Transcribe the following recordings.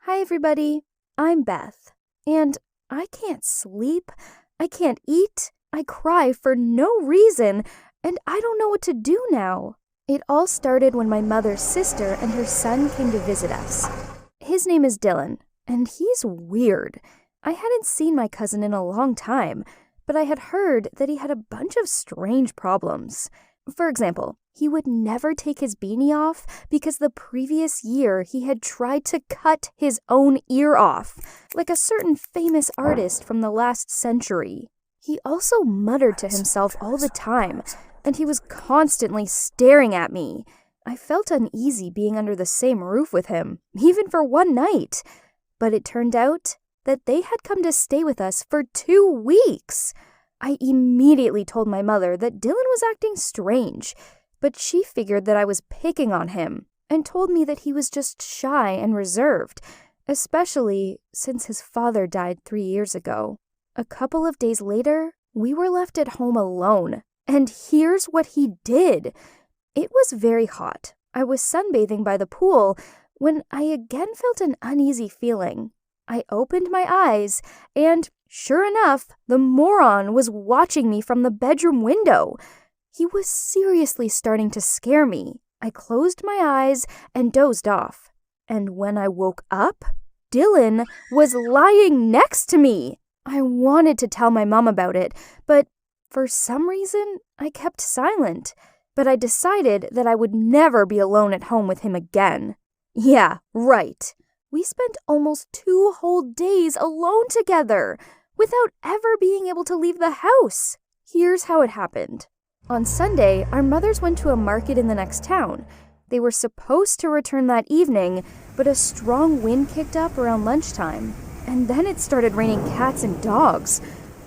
Hi, everybody. I'm Beth, and I can't sleep, I can't eat, I cry for no reason, and I don't know what to do now. It all started when my mother's sister and her son came to visit us. His name is Dylan, and he's weird. I hadn't seen my cousin in a long time, but I had heard that he had a bunch of strange problems. For example, he would never take his beanie off because the previous year he had tried to cut his own ear off, like a certain famous artist from the last century. He also muttered to himself all the time, and he was constantly staring at me. I felt uneasy being under the same roof with him, even for one night. But it turned out that they had come to stay with us for 2 weeks. I immediately told my mother that Dylan was acting strange, but she figured that I was picking on him and told me that he was just shy and reserved, especially since his father died 3 years ago. A couple of days later, we were left at home alone, and here's what he did. It was very hot. I was sunbathing by the pool when I again felt an uneasy feeling. I opened my eyes, and sure enough, the moron was watching me from the bedroom window. He was seriously starting to scare me. I closed my eyes and dozed off. And when I woke up, Dylan was lying next to me. I wanted to tell my mom about it, but for some reason, I kept silent. But I decided that I would never be alone at home with him again. Yeah, right. We spent almost 2 whole days alone together, without ever being able to leave the house. Here's how it happened. On Sunday, our mothers went to a market in the next town. They were supposed to return that evening, but a strong wind kicked up around lunchtime, and then it started raining cats and dogs.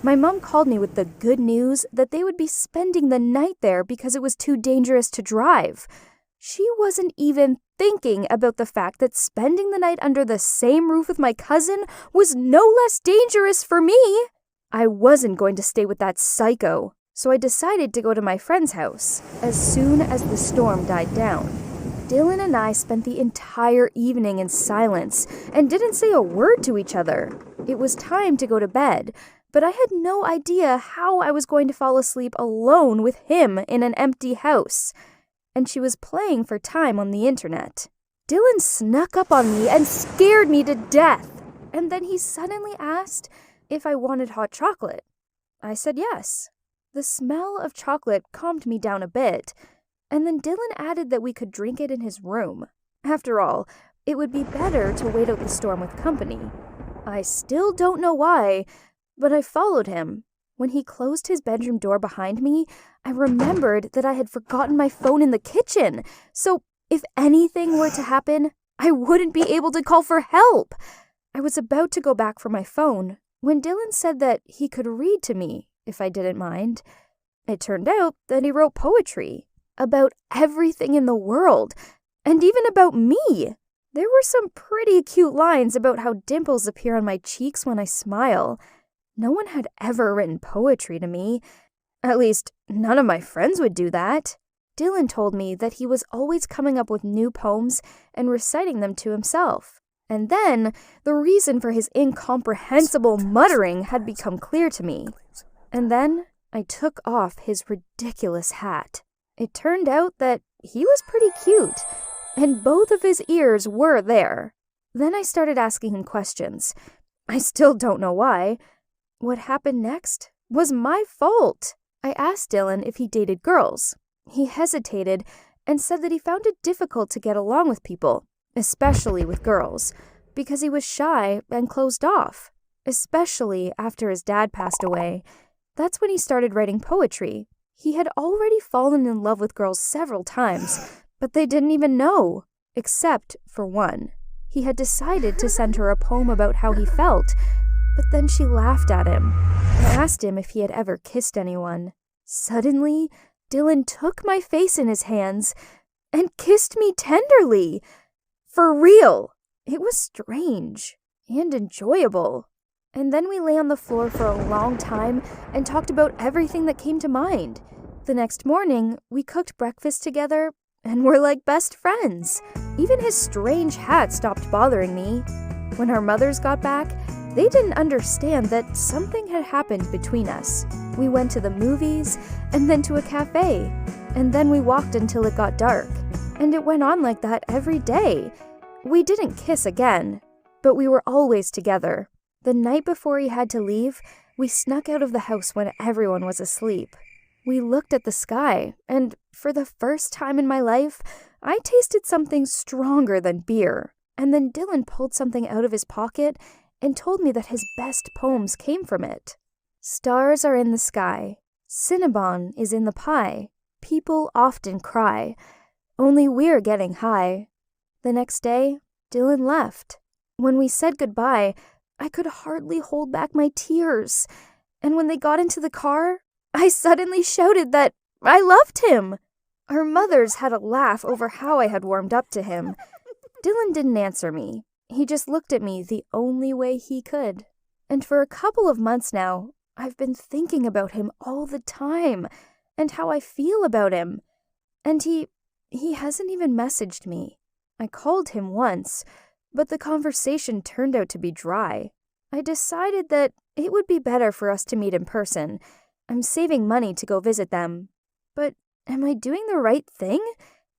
My mom called me with the good news that they would be spending the night there because it was too dangerous to drive. She wasn't even thinking about the fact that spending the night under the same roof with my cousin was no less dangerous for me. I wasn't going to stay with that psycho, so I decided to go to my friend's house as soon as the storm died down. Dylan and I spent the entire evening in silence and didn't say a word to each other. It was time to go to bed, but I had no idea how I was going to fall asleep alone with him in an empty house. And she was playing for time on the internet. Dylan snuck up on me and scared me to death. And then he suddenly asked if I wanted hot chocolate. I said yes. The smell of chocolate calmed me down a bit, and then Dylan added that we could drink it in his room. After all, it would be better to wait out the storm with company. I still don't know why, but I followed him. When he closed his bedroom door behind me, I remembered that I had forgotten my phone in the kitchen, so if anything were to happen, I wouldn't be able to call for help. I was about to go back for my phone when Dylan said that he could read to me if I didn't mind. It turned out that he wrote poetry about everything in the world, and even about me. There were some pretty cute lines about how dimples appear on my cheeks when I smile. No one had ever written poetry to me. At least, none of my friends would do that. Dylan told me that he was always coming up with new poems and reciting them to himself. And then, the reason for his incomprehensible muttering had become clear to me. And then, I took off his ridiculous hat. It turned out that he was pretty cute, and both of his ears were there. Then I started asking him questions. I still don't know why. What happened next was my fault. I asked Dylan if he dated girls. He hesitated and said that he found it difficult to get along with people, especially with girls, because he was shy and closed off, especially after his dad passed away. That's when he started writing poetry. He had already fallen in love with girls several times, but they didn't even know, except for one. He had decided to send her a poem about how he felt, but then she laughed at him. I asked him if he had ever kissed anyone. Suddenly, Dylan took my face in his hands and kissed me tenderly. For real. It was strange and enjoyable. And then we lay on the floor for a long time and talked about everything that came to mind. The next morning, we cooked breakfast together and were like best friends. Even his strange hat stopped bothering me. When our mothers got back, they didn't understand that something had happened between us. We went to the movies, and then to a cafe, and then we walked until it got dark. And it went on like that every day. We didn't kiss again, but we were always together. The night before he had to leave, we snuck out of the house when everyone was asleep. We looked at the sky, and for the first time in my life, I tasted something stronger than beer. And then Dylan pulled something out of his pocket and told me that his best poems came from it. Stars are in the sky. Cinnabon is in the pie. People often cry. Only we're getting high. The next day, Dylan left. When we said goodbye, I could hardly hold back my tears. And when they got into the car, I suddenly shouted that I loved him. Our mothers had a laugh over how I had warmed up to him. Dylan didn't answer me. He just looked at me the only way he could. And for a couple of months now, I've been thinking about him all the time and how I feel about him. And he hasn't even messaged me. I called him once, but the conversation turned out to be dry. I decided that it would be better for us to meet in person. I'm saving money to go visit them. But am I doing the right thing?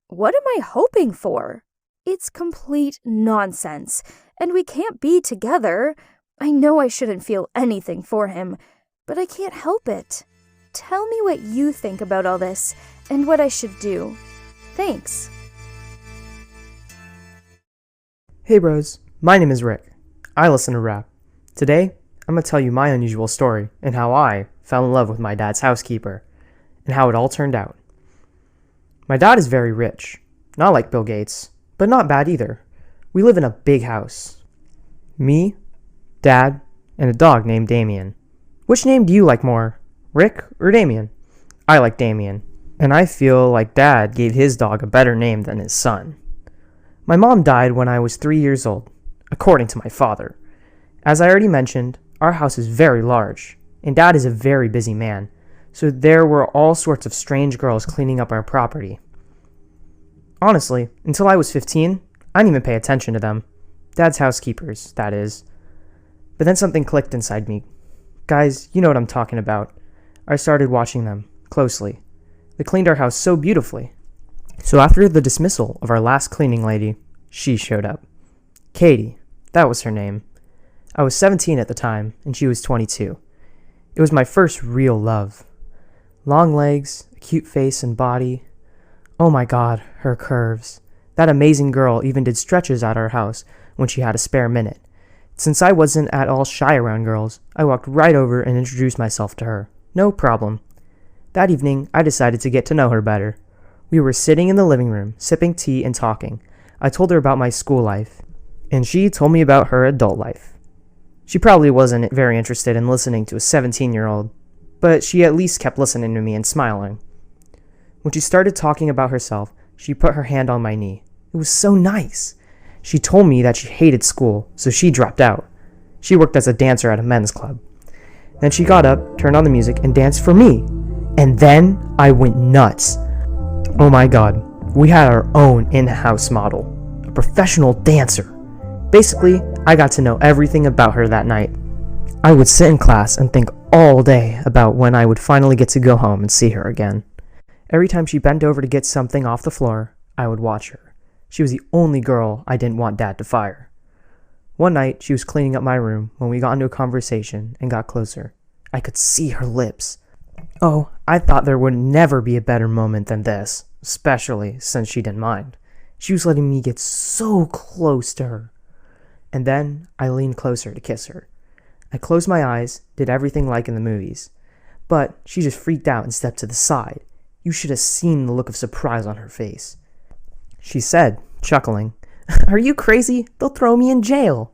What am I hoping for? It's complete nonsense, and we can't be together. I know I shouldn't feel anything for him, but I can't help it. Tell me what you think about all this, and what I should do. Thanks. Hey bros, my name is Rick. I listen to rap. Today, I'm going to tell you my unusual story and how I fell in love with my dad's housekeeper, and how it all turned out. My dad is very rich, not like Bill Gates, but not bad either. We live in a big house. Me, Dad, and a dog named Damien. Which name do you like more, Rick or Damien? I like Damien, and I feel like Dad gave his dog a better name than his son. My mom died when I was 3 years old, according to my father. As I already mentioned, our house is very large, and Dad is a very busy man, so there were all sorts of strange girls cleaning up our property. Honestly, until I was 15, I didn't even pay attention to them. Dad's housekeepers, that is. But then something clicked inside me. Guys, you know what I'm talking about. I started watching them closely. They cleaned our house so beautifully. So after the dismissal of our last cleaning lady, she showed up. Katie, that was her name. I was 17 at the time, and she was 22. It was my first real love. Long legs, a cute face and body. Oh my god, her curves. That amazing girl even did stretches at our house when she had a spare minute. Since I wasn't at all shy around girls, I walked right over and introduced myself to her. No problem. That evening, I decided to get to know her better. We were sitting in the living room, sipping tea and talking. I told her about my school life, and she told me about her adult life. She probably wasn't very interested in listening to a 17-year-old, but she at least kept listening to me and smiling. When she started talking about herself, she put her hand on my knee. It was so nice. She told me that she hated school, so she dropped out. She worked as a dancer at a men's club. Then she got up, turned on the music, and danced for me. And then I went nuts. Oh my god, we had our own in-house model, a professional dancer. Basically, I got to know everything about her that night. I would sit in class and think all day about when I would finally get to go home and see her again. Every time she bent over to get something off the floor, I would watch her. She was the only girl I didn't want Dad to fire. One night, she was cleaning up my room when we got into a conversation and got closer. I could see her lips. Oh, I thought there would never be a better moment than this, especially since she didn't mind. She was letting me get so close to her. And then I leaned closer to kiss her. I closed my eyes, did everything like in the movies. But she just freaked out and stepped to the side. You should have seen the look of surprise on her face. She said, chuckling, "Are you crazy? They'll throw me in jail."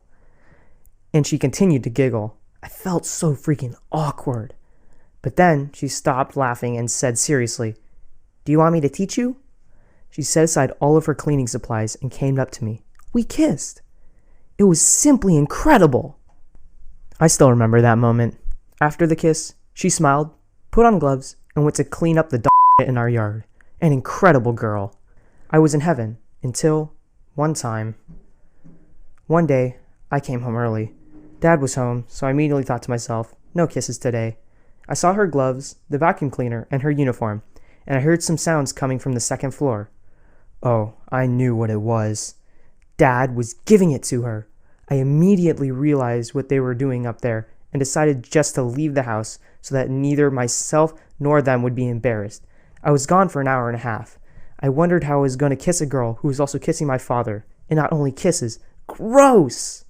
And she continued to giggle. I felt so freaking awkward. But then she stopped laughing and said seriously, "Do you want me to teach you?" She set aside all of her cleaning supplies and came up to me. We kissed. It was simply incredible. I still remember that moment. After the kiss, she smiled, put on gloves, and went to clean up the dog in our yard. An incredible girl. I was in heaven until one day, I came home early. Dad was home, so I immediately thought to myself, no kisses today. I saw her gloves, the vacuum cleaner, and her uniform, and I heard some sounds coming from the second floor. Oh, I knew what it was. Dad was giving it to her. I immediately realized what they were doing up there and decided just to leave the house so that neither myself nor them would be embarrassed. I was gone for an hour and a half. I wondered how I was going to kiss a girl who was also kissing my father, and not only kisses. Gross!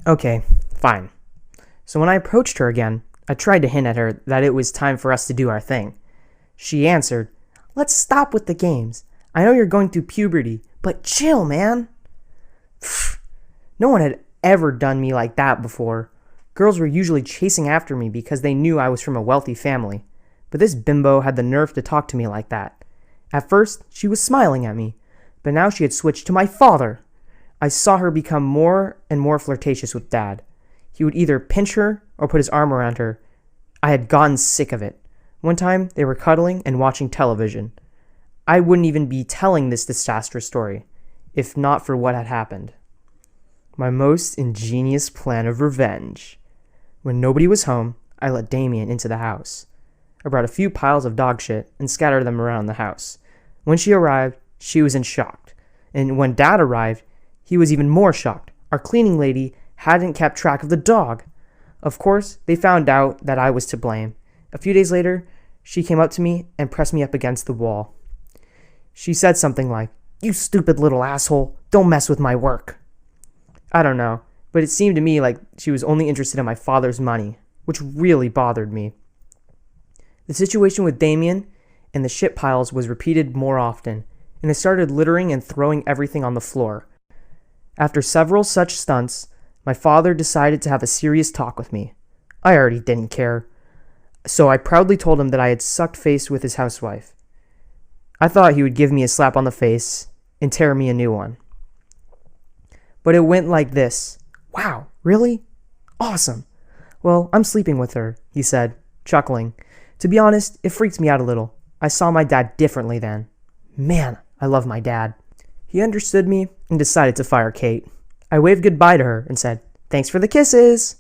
Okay, fine. So when I approached her again, I tried to hint at her that it was time for us to do our thing. She answered, "Let's stop with the games. I know you're going through puberty, but chill, man." No one had ever done me like that before. Girls were usually chasing after me because they knew I was from a wealthy family. But this bimbo had the nerve to talk to me like that. At first, she was smiling at me, but now she had switched to my father. I saw her become more and more flirtatious with Dad. He would either pinch her or put his arm around her. I had gotten sick of it. One time, they were cuddling and watching television. I wouldn't even be telling this disastrous story, if not for what had happened. My most ingenious plan of revenge. When nobody was home, I let Damien into the house. I brought a few piles of dog shit and scattered them around the house. When she arrived, she was in shock. And when Dad arrived, he was even more shocked. Our cleaning lady hadn't kept track of the dog. Of course, they found out that I was to blame. A few days later, she came up to me and pressed me up against the wall. She said something like, "You stupid little asshole, don't mess with my work." I don't know, but it seemed to me like she was only interested in my father's money, which really bothered me. The situation with Damien and the shit piles was repeated more often, and I started littering and throwing everything on the floor. After several such stunts, my father decided to have a serious talk with me. I already didn't care, so I proudly told him that I had sucked face with his housewife. I thought he would give me a slap on the face and tear me a new one. But it went like this. "Wow, really? Awesome. Well, I'm sleeping with her," he said, chuckling. To be honest, it freaked me out a little. I saw my dad differently then. Man, I love my dad. He understood me and decided to fire Kate. I waved goodbye to her and said, "Thanks for the kisses."